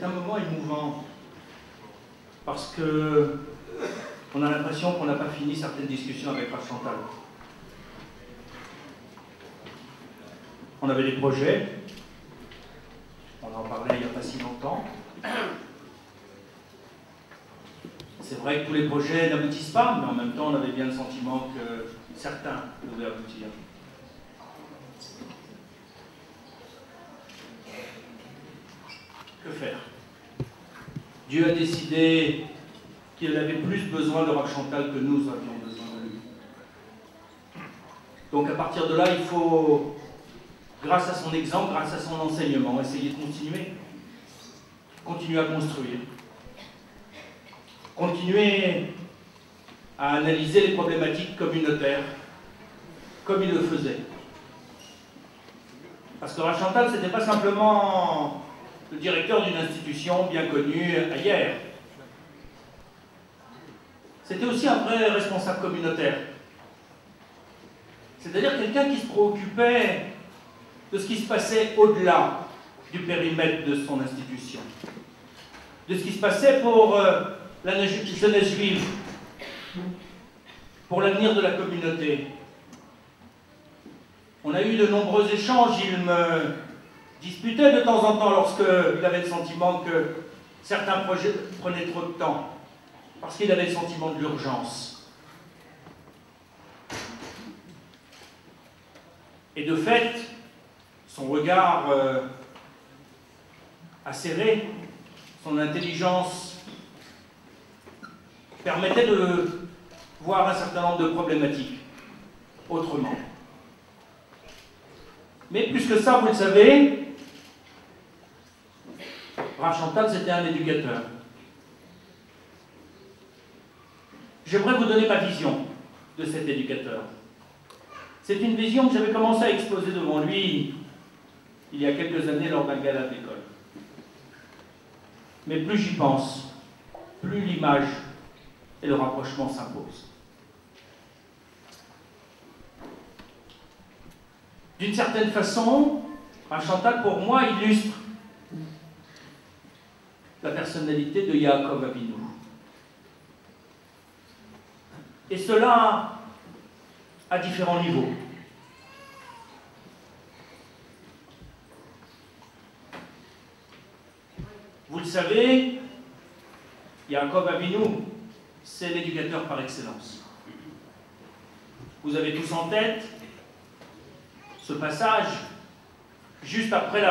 un moment émouvant, parce que on a l'impression qu'on n'a pas fini certaines discussions avec Rav Chantal. On avait des projets, on en parlait il n'y a pas si longtemps. C'est vrai que tous les projets n'aboutissent pas, mais en même temps on avait bien le sentiment que certains devaient aboutir. Que faire? Dieu a décidé qu'il avait plus besoin de Rav Chantal que nous avions besoin de lui. Donc à partir de là, il faut, grâce à son exemple, grâce à son enseignement, essayer de continuer à construire, continuer à analyser les problématiques communautaires comme il le faisait. Parce que Rav Chantal, ce n'était pas simplement le directeur d'une institution bien connue ailleurs. C'était aussi un vrai responsable communautaire. C'est-à-dire quelqu'un qui se préoccupait de ce qui se passait au-delà du périmètre de son institution. De ce qui se passait pour la jeunesse juive, pour l'avenir de la communauté. On a eu de nombreux échanges, il me disputait de temps en temps lorsqu'il avait le sentiment que certains projets prenaient trop de temps, parce qu'il avait le sentiment de l'urgence. Et de fait, son regard acéré, son intelligence permettait de voir un certain nombre de problématiques autrement. Mais plus que ça, vous le savez, Rav Chantal, c'était un éducateur. J'aimerais vous donner ma vision de cet éducateur. C'est une vision que j'avais commencé à exposer devant lui il y a quelques années lors d'un gala d'école. Mais plus j'y pense, plus l'image et le rapprochement s'imposent. D'une certaine façon, Rav Chantal, pour moi, illustre la personnalité de Yaakov Avinu. Et cela à différents niveaux. Vous le savez, Yaakov Avinu, c'est l'éducateur par excellence. Vous avez tous en tête ce passage, juste après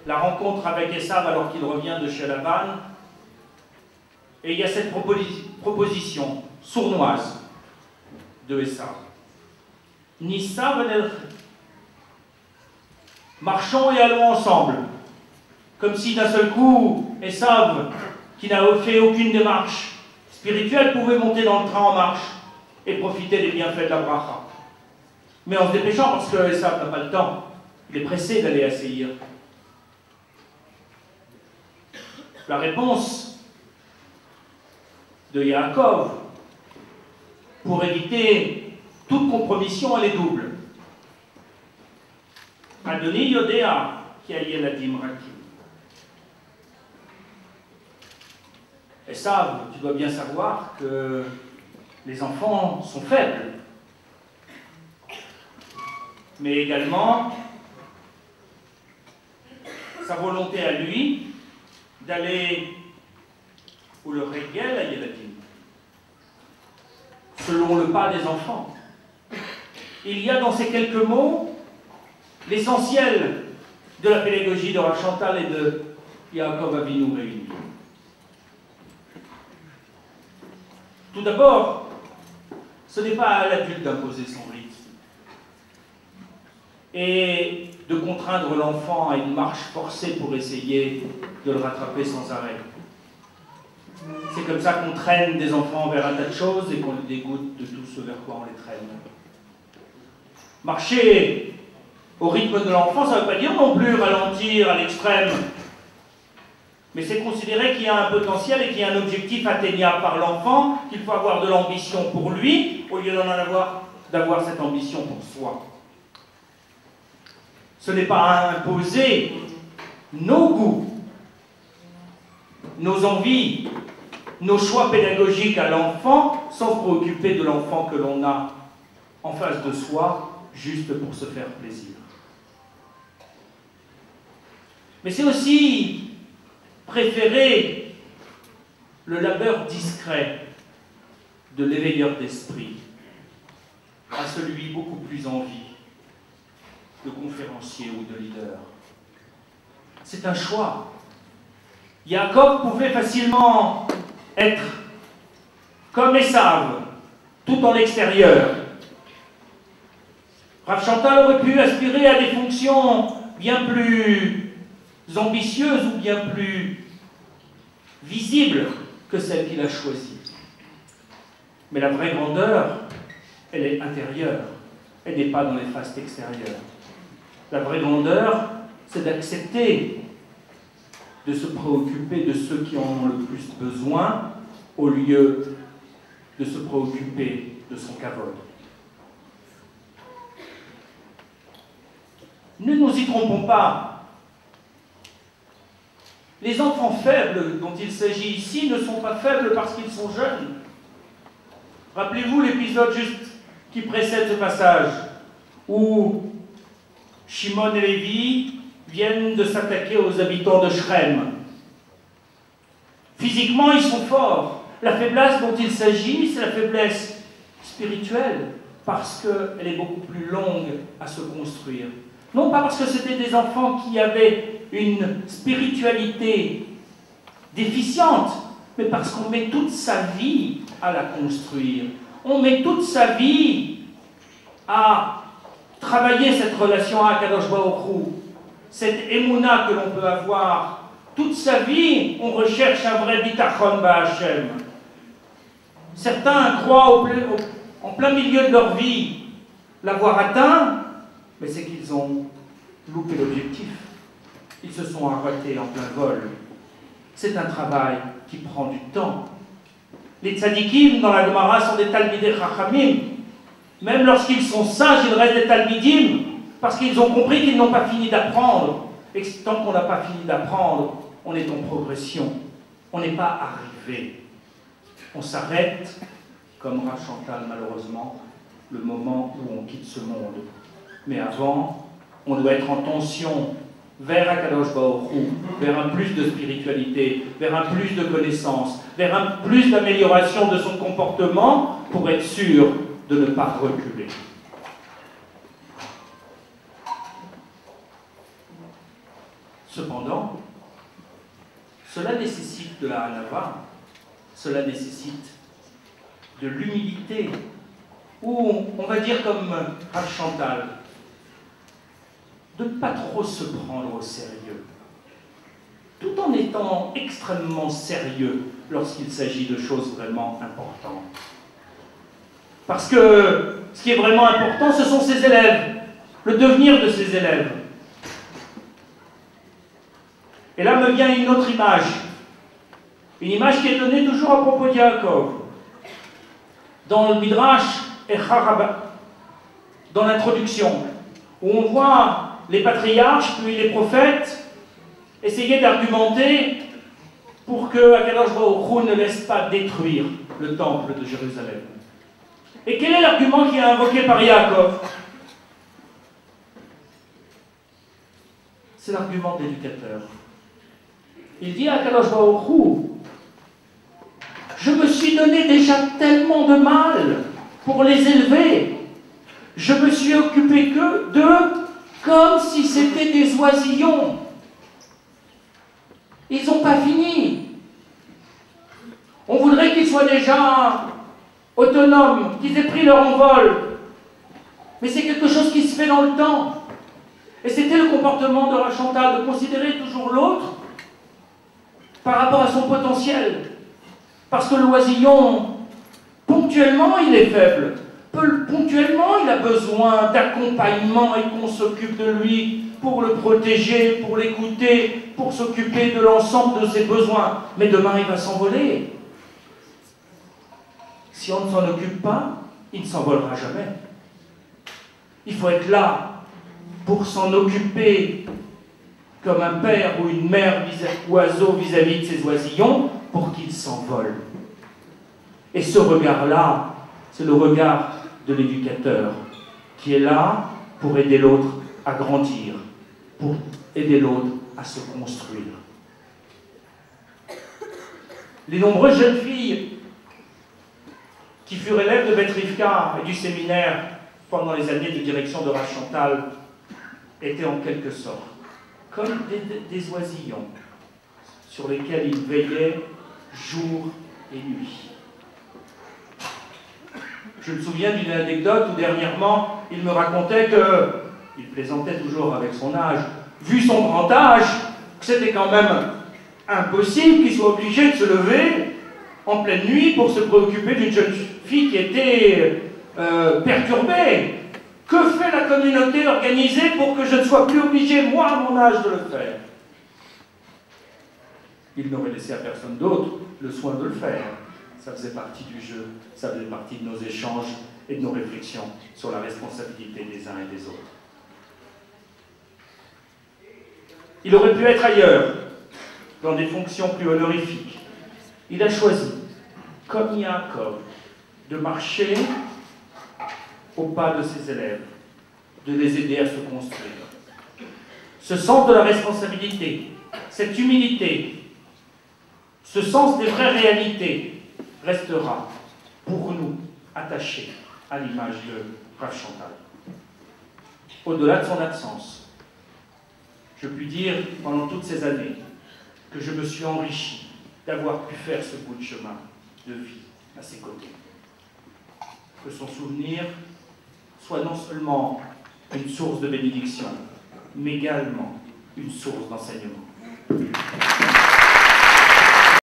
la rencontre avec Esav alors qu'il revient de chez Laban, et il y a cette proposition sournoise de Esav. Nissa venel, marchons et allons ensemble, comme si d'un seul coup, Esav, qui n'a fait aucune démarche spirituelle, pouvait monter dans le train en marche et profiter des bienfaits de la bracha. Mais en se dépêchant, parce que Esav n'a pas le temps, il est pressé d'aller à Séhir. La réponse de Yaakov, pour éviter toute compromission, elle est double. Adoni Yodea, qui a Yeladim Rakim. Esav, tu dois bien savoir que les enfants sont faibles. Mais également sa volonté à lui d'aller où le régel à Yeladim, selon le pas des enfants. Il y a dans ces quelques mots l'essentiel de la pédagogie de Rav Chantal et de Yaakov Avinu réunis. Tout d'abord, ce n'est pas à l'adulte d'imposer son rythme et de contraindre l'enfant à une marche forcée pour essayer de le rattraper sans arrêt. C'est comme ça qu'on traîne des enfants vers un tas de choses et qu'on les dégoûte de tout ce vers quoi on les traîne. Marcher au rythme de l'enfant, ça ne veut pas dire non plus ralentir à l'extrême, mais c'est considérer qu'il y a un potentiel et qu'il y a un objectif atteignable par l'enfant, qu'il faut avoir de l'ambition pour lui, au lieu d'avoir cette ambition pour soi. Ce n'est pas à imposer nos goûts, nos envies, nos choix pédagogiques à l'enfant sans se préoccuper de l'enfant que l'on a en face de soi, juste pour se faire plaisir. Mais c'est aussi préférer le labeur discret de l'éveilleur d'esprit à celui beaucoup plus en vie de conférencier ou de leader. C'est un choix. Jacob pouvait facilement être comme Esav, tout en l'extérieur. Rav Chantal aurait pu aspirer à des fonctions bien plus ambitieuses ou bien plus visibles que celles qu'il a choisies. Mais la vraie grandeur, elle est intérieure. Elle n'est pas dans les fastes extérieures. La vraie grandeur, c'est d'accepter de se préoccuper de ceux qui en ont le plus besoin au lieu de se préoccuper de son kavod. Ne nous y trompons pas. Les enfants faibles dont il s'agit ici ne sont pas faibles parce qu'ils sont jeunes. Rappelez-vous l'épisode juste qui précède ce passage, où Shimon et Lévi viennent de s'attaquer aux habitants de Shrem. Physiquement, ils sont forts. La faiblesse dont il s'agit, c'est la faiblesse spirituelle, parce qu'elle est beaucoup plus longue à se construire. Non pas parce que c'était des enfants qui avaient une spiritualité déficiente, mais parce qu'on met toute sa vie à la construire. On met toute sa vie à travailler cette relation à Kadosh Baruch Hu, cette émouna que l'on peut avoir. Toute sa vie, on recherche un vrai bitachon ba'Hashem. Certains croient en plein milieu de leur vie l'avoir atteint, mais c'est qu'ils ont loupé l'objectif. Ils se sont arrêtés en plein vol. C'est un travail qui prend du temps. Les tzadikim dans la Gemara sont des talmidei chachamim. Même lorsqu'ils sont sages, ils restent des talmidim, parce qu'ils ont compris qu'ils n'ont pas fini d'apprendre. Et tant qu'on n'a pas fini d'apprendre, on est en progression. On n'est pas arrivé. On s'arrête, comme Rav Chantal malheureusement, le moment où on quitte ce monde. Mais avant, on doit être en tension vers Akadosh Baruch Hu, vers un plus de spiritualité, vers un plus de connaissance, vers un plus d'amélioration de son comportement pour être sûr de ne pas reculer. Cependant, cela nécessite de la hanava, cela nécessite de l'humilité, ou on va dire comme Rav Chantal, de ne pas trop se prendre au sérieux, tout en étant extrêmement sérieux lorsqu'il s'agit de choses vraiment importantes. Parce que ce qui est vraiment important, ce sont ses élèves, le devenir de ses élèves. Et là me vient une autre image qui est donnée toujours à propos de Yaakov. Dans le Midrash Echar, dans l'introduction, où on voit les patriarches, puis les prophètes, essayer d'argumenter pour que Akadosh Baruch Hu ne laisse pas détruire le temple de Jérusalem. Et quel est l'argument qui est invoqué par Yaakov? C'est l'argument d'éducateur. Il dit à Akadosh Baruch Hu, je me suis donné déjà tellement de mal pour les élever. Je me suis occupé que d'eux comme si c'était des oisillons. Ils n'ont pas fini. On voudrait qu'ils soient déjà autonomes, qu'ils aient pris leur envol. Mais c'est quelque chose qui se fait dans le temps. Et c'était le comportement de Rav Chantal, de considérer toujours l'autre par rapport à son potentiel. Parce que l'oisillon, ponctuellement, il est faible. Ponctuellement, il a besoin d'accompagnement et qu'on s'occupe de lui pour le protéger, pour l'écouter, pour s'occuper de l'ensemble de ses besoins. Mais demain, il va s'envoler. Si on ne s'en occupe pas, il ne s'envolera jamais. Il faut être là pour s'en occuper, comme un père ou une mère oiseau vis-à-vis de ses oisillons, pour qu'ils s'envolent. Et ce regard-là, c'est le regard de l'éducateur, qui est là pour aider l'autre à grandir, pour aider l'autre à se construire. Les nombreuses jeunes filles qui furent élèves de Beth Rivka et du séminaire pendant les années de direction de Rav Chantal étaient en quelque sorte comme des oisillons sur lesquels ils veillaient jour et nuit. Je me souviens d'une anecdote où dernièrement, il me racontait que, il plaisantait toujours avec son âge, vu son grand âge, que c'était quand même impossible qu'il soit obligé de se lever en pleine nuit pour se préoccuper d'une jeune fille qui était perturbée. Que fait la communauté organisée pour que je ne sois plus obligé, moi, à mon âge, de le faire? Il n'aurait laissé à personne d'autre le soin de le faire. Ça faisait partie du jeu, ça faisait partie de nos échanges et de nos réflexions sur la responsabilité des uns et des autres. Il aurait pu être ailleurs, dans des fonctions plus honorifiques. Il a choisi, comme Yaakov, de marcher au pas de ses élèves, de les aider à se construire. Ce sens de la responsabilité, cette humilité, ce sens des vraies réalités restera pour nous attaché à l'image de Rav Chantal. Au-delà de son absence, je puis dire pendant toutes ces années que je me suis enrichi d'avoir pu faire ce bout de chemin de vie à ses côtés. Que son souvenir soit non seulement une source de bénédiction, mais également une source d'enseignement.